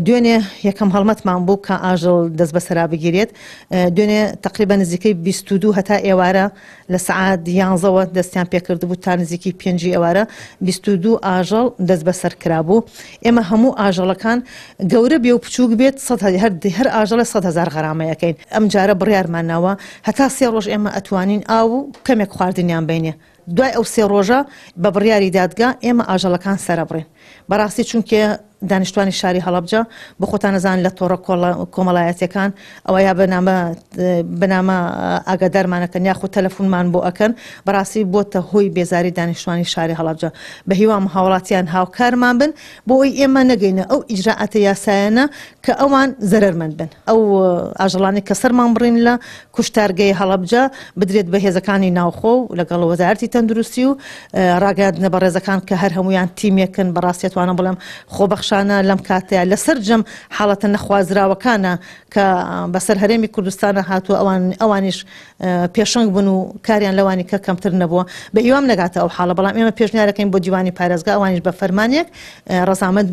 دوێنێ یەکەم هەڵمەتمان بوو کە ئاژەڵ دەست بەسەرا بگیرێت دوێنێ تقریبا نزیکەی 22 هەتا ئێوارە لە سعات 11ەوە دەستیان پێکرد بوو تا نزیکی 5 ئێوارە 22 ئاژەڵ دەست بەسەر کرابوو ئێمە هەموو ئاژەڵەکان گەورە بێ و بچووک بێت هەر ئاژەڵە 100,000 غەرامەیەکەین ئەم جارە بڕیارمانناوە هەتا 3 ڕۆژ ئێمە ئەتوانین ئاو و کەمێک خواردنیان بینێ دوای ئەو 3 ڕۆژە بە بڕیاری دادگا ئێمە ئاژەڵەکان سەرەبڕین بەڕاستی چونکە دانیشتوانی شاری هەڵەبجە بۆ خۆتان نەزان لە تۆڕە کۆمەڵایەتیەکان ئەوە یا بەنامە ئاگادارمانەکەن یاخود تەلەفۆنمان بۆ ئەکەن بەڕاستی بۆتە هۆی بێزاری دانیشتوانی شاری هەڵەبجە بە هیوام هاوڵاتیان هاوکارمان بن بۆ ئەوی ئێمە نەگەینە ئەو ئیجراعاتە یاسایانە کە ئەوان زەرەرمەند بن ئەو ئاژەڵانی کە سەرمان بڕین لە کوشتارگەی هەڵەبجە بدرێت بە هێزەکانی ناوخۆ و لەگەڵ وەزارەتی تەندروستی و ڕاگەاندنە بە ڕێزەکان کە هەر هەمویان تیمێکن بەڕاستی توانم بڵێم خۆبەخشانە لەم کاتەیە لەسەر جەم حاڵەتە نەخوازراوەکانە کە بەسەر هەرێمی کوردستانە هاتووە ئەوانیش پێشنگ بوون و کاریان لەوانی کە کەمتر نەبووە بە هیوام نەگاتە ئەو حاڵە بەڵام ئێمە پێشنیارەکەین بۆ دیوانی پارێزگا ئەوانیش بە فەرمانێک ڕەزامەند